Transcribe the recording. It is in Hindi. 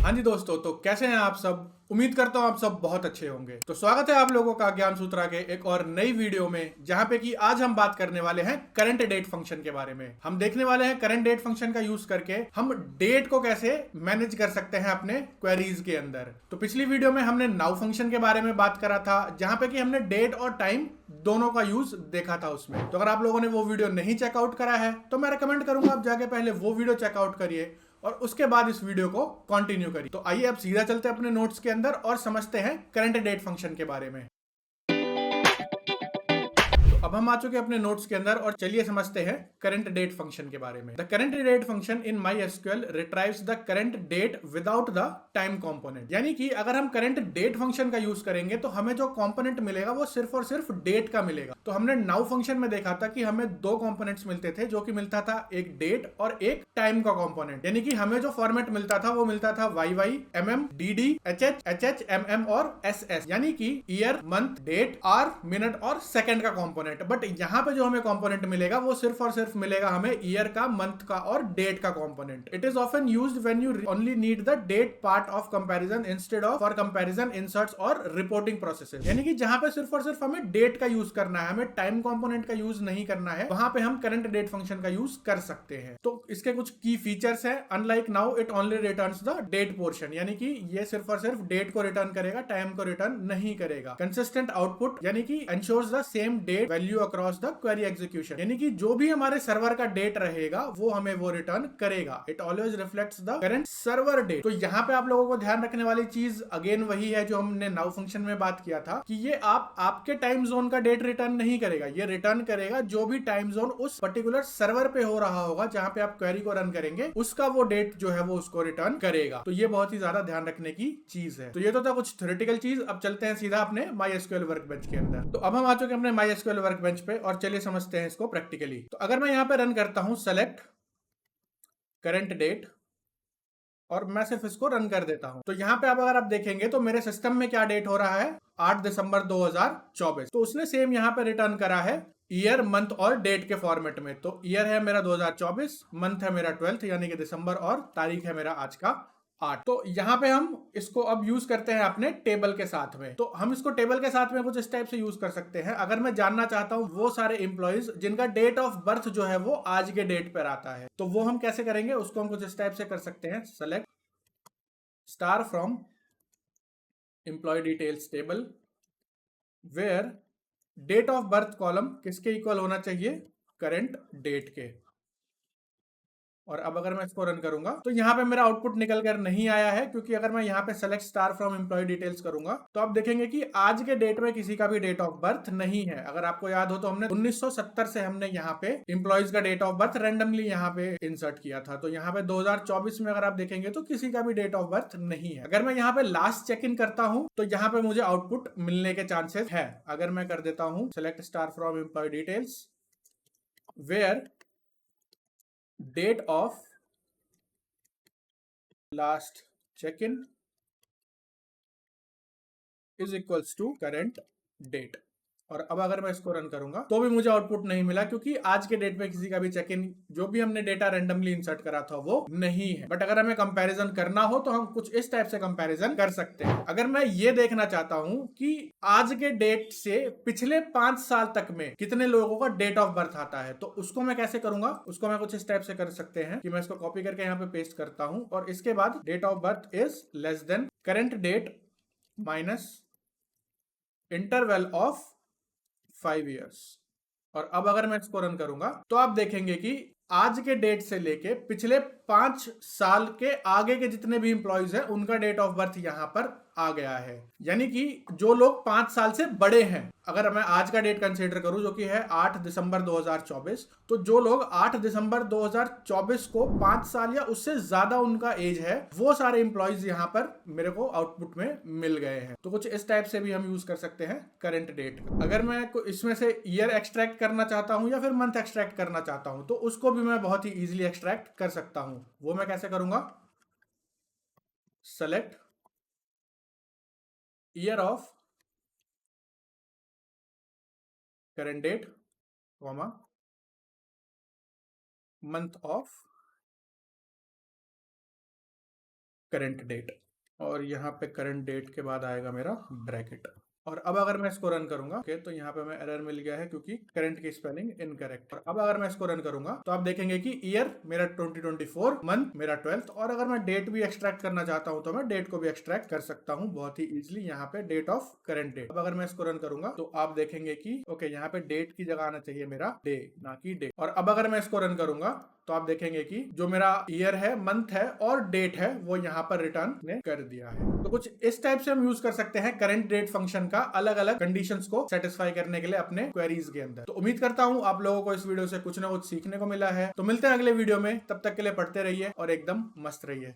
हाँ जी दोस्तों, तो कैसे हैं आप सब। उम्मीद करता हूँ आप सब बहुत अच्छे होंगे। तो स्वागत है आप लोगों का ज्ञान सूत्रा के एक और नई वीडियो में, जहाँ पे कि आज हम बात करने वाले हैं करंट डेट फंक्शन के बारे में। हम देखने वाले हैं करंट डेट फंक्शन का यूज करके हम डेट को कैसे मैनेज कर सकते हैं अपने क्वेरीज के अंदर। तो पिछली वीडियो में हमने नाउ फंक्शन के बारे में बात करा था, जहाँ पे कि हमने डेट और टाइम दोनों का यूज देखा था उसमें। तो अगर आप लोगों ने वो वीडियो नहीं चेकआउट करा है तो मैं रिकमेंड करूंगा आप जाके पहले वो वीडियो चेकआउट करिए और उसके बाद इस वीडियो को कंटिन्यू करिए। तो आइए अब सीधा चलते हैं अपने नोट्स के अंदर और समझते हैं करंट डेट फंक्शन के बारे में। अब हम आ चुके हैं अपने नोट्स के अंदर और चलिए समझते हैं करंट डेट फंक्शन के बारे में। The current date function in my SQL retrieves the current date without the time component. यानी कि अगर हम करंट डेट फंक्शन का यूज करेंगे तो हमें जो कंपोनेंट मिलेगा वो सिर्फ और सिर्फ डेट का मिलेगा। तो हमने नाउ फंक्शन में देखा था कि हमें दो कंपोनेंट्स मिलते थे, जो कि मिलता था एक डेट और एक टाइम का कंपोनेंट। यानी कि हमें जो फॉर्मेट मिलता था वो मिलता था Y Y M M D D H H H H M M और एस एस, यानी कि year month date hour minute और सेकंड का कंपोनेंट। बट यहाँ पे जो हमें कंपोनेंट मिलेगा वो सिर्फ और सिर्फ मिलेगा हमें ईयर का, मंथ का और डेट का component. It is often used when you only need the date part of comparison instead of for comparison inserts और रिपोर्टिंग प्रोसेसेस। यानी कि जहां पे सिर्फ और सिर्फ हमें डेट का यूज करना है, हमें टाइम कंपोनेंट का यूज नहीं करना है, वहां पे हम करंट डेट फंक्शन का यूज कर सकते हैं। तो इसके कुछ की फीचर्स है। Unlike now it only returns the date portion, यानी कि ये सिर्फ और सिर्फ डेट को रिटर्न करेगा, टाइम को रिटर्न नहीं करेगा। कंसिस्टेंट आउटपुट, यानी कि ensures the same date value across the query execution, यानी कि जो भी हमारे सर्वर का डेट रहेगा वो हमें वो रिटर्न करेगा। It always reflects the current server date. तो यहाँ पे आप लोगों को ध्यान रखने वाली चीज अगेन वही है जो हमने नाउ फंक्शन में बात किया था, कि ये आपके टाइम जोन का डेट रिटर्न नहीं करेगा, ये रिटर्न करेगा जो भी टाइम जोन उस पर्टिकुलर सर्वर पे हो रहा होगा जहां पे आप क्वेरी को रन करेंगे, उसका वो डेट जो है वो उसको रिटर्न करेगा। तो ये बहुत ही ज्यादा ध्यान रखने की चीज है। तो ये तो था कुछ थ्योरेटिकल चीज। अब चलते हैं सीधा अपने माई एसक्यूएल वर्कबेंच के अंदर। तो अब हम आ चुके हैं अपने माई एसक्यूएल वर्कबेंच पे और चलिए समझते हैं इसको प्रैक्टिकली। तो अगर मैं यहां पे रन करता हूं सेलेक्ट करंट डेट और मैं सिर्फ इसको रन कर देता हूं, तो यहां पे अब अगर आप देखेंगे तो मेरे सिस्टम में क्या डेट हो रहा है, 8 दिसंबर 2024। तो उसने सेम यहां पे रिटर्न करा है ईयर, मंथ और डेट के फॉर्मेट में। तो ईयर है मेरा 2024, मंथ है मेरा 12th यानी कि दिसंबर और तारीख है मेरा आज का 8। तो यहाँ पे हम इसको अब यूज करते हैं अपने टेबल के साथ में। तो हम इसको टेबल के साथ में कुछ इस टाइप से यूज कर सकते हैं। अगर मैं जानना चाहता हूँ वो सारे एम्प्लॉइज जिनका डेट ऑफ बर्थ जो है वो आज के डेट पर आता है, तो वो हम कैसे करेंगे, उसको हम कुछ इस टाइप से कर सकते हैं। Select star from employee details table where date of birth column किसके इक्वल होना चाहिए, करंट डेट के। और अब अगर मैं इसको रन करूंगा तो यहाँ पे मेरा आउटपुट निकल कर नहीं आया है, क्योंकि अगर मैं यहाँ पे select star from employee details करूंगा तो आप देखेंगे कि आज के डेट में किसी का भी डेट ऑफ बर्थ नहीं है। अगर आपको याद हो तो हमने 1970 से हमने यहाँ पे एम्प्लॉयज का डेट ऑफ बर्थ रेंडमली यहाँ पे इंसर्ट किया था। तो यहाँ पे 2024 में अगर आप देखेंगे तो किसी का भी डेट ऑफ बर्थ नहीं है। अगर मैं यहाँ पे लास्ट चेक इन करता हूँ तो यहाँ पे मुझे आउटपुट मिलने के चांसेस है। अगर मैं कर देता हूँ select star from employee details where date of last check in is equals to current date, और अब अगर मैं इसको रन करूंगा तो भी मुझे आउटपुट नहीं मिला, क्योंकि आज के डेट में किसी का भी चेक इन, जो भी हमने डेटा रेंडमली इंसर्ट करा था वो नहीं है। बट अगर हमें कंपैरिजन करना हो तो हम कुछ इस टाइप से कंपैरिजन कर सकते हैं। अगर मैं ये देखना चाहता हूं कि आज के डेट से पिछले 5 साल तक में कितने लोगों का डेट ऑफ बर्थ आता है, तो उसको मैं कैसे करूंगा, उसको मैं कुछ इस टाइप से कर सकते हैं कि मैं इसको कॉपी करके यहाँ पे पेस्ट करता हूं और इसके बाद date of birth is less than current date minus interval of 5 years. और अब अगर मैं इसको रन करूंगा तो आप देखेंगे कि आज के डेट से लेके पिछले 5 साल के आगे के जितने भी इंप्लॉइज हैं उनका डेट ऑफ बर्थ यहां पर आ गया है। यानी कि जो लोग 5 साल से बड़े हैं, अगर मैं आज का डेट कंसीडर करूं जो कि है 8 दिसंबर 2024, तो जो लोग 8 दिसंबर 2024 को 5 साल या उससे ज्यादा उनका एज है, वो सारे इंप्लॉइज यहां पर मेरे को आउटपुट में मिल गए हैं। तो कुछ इस टाइप से भी हम यूज कर सकते हैं करंट डेट का। अगर मैं इसमें से ईयर एक्सट्रैक्ट करना चाहता हूं या फिर मंथ एक्सट्रैक्ट करना चाहता हूं तो उसको भी मैं बहुत ही इजीली एक्सट्रैक्ट कर सकता हूं। वो मैं कैसे करूंगा, select year of current date comma month of current date, और यहाँ पे करंट डेट के बाद आएगा मेरा ब्रैकेट। और अब अगर मैं इसको रन करूंगा तो यहाँ पे मैं एरर मिल गया है क्योंकि करंट की स्पेलिंग इनकरेक्ट। और अब अगर मैं इसको रन करूंगा तो आप देखेंगे कि ईयर मेरा 2024, मंथ मेरा 12th, और अगर मैं डेट भी एक्सट्रैक्ट करना चाहता हूं तो मैं डेट को भी एक्सट्रैक्ट कर सकता हूं बहुत ही इजीली। यहाँ पे डेट ऑफ करंट डेट। अब अगर मैं इसको रन करूंगा तो आप देखेंगे कि ओके, यहाँ पे डेट की जगह आना चाहिए मेरा डे, ना कि डे। और अब अगर मैं इसको रन करूंगा तो आप देखेंगे कि जो मेरा ईयर है, मंथ है और डेट है वो यहाँ पर रिटर्न ने कर दिया है। तो कुछ इस टाइप से हम यूज कर सकते हैं करंट डेट फंक्शन का अलग अलग कंडीशंस को सेटिस्फाई करने के लिए अपने क्वेरीज के अंदर। तो उम्मीद करता हूं आप लोगों को इस वीडियो से कुछ ना कुछ सीखने को मिला है। तो मिलते हैं अगले वीडियो में, तब तक के लिए पढ़ते रहिए और एकदम मस्त रहिए।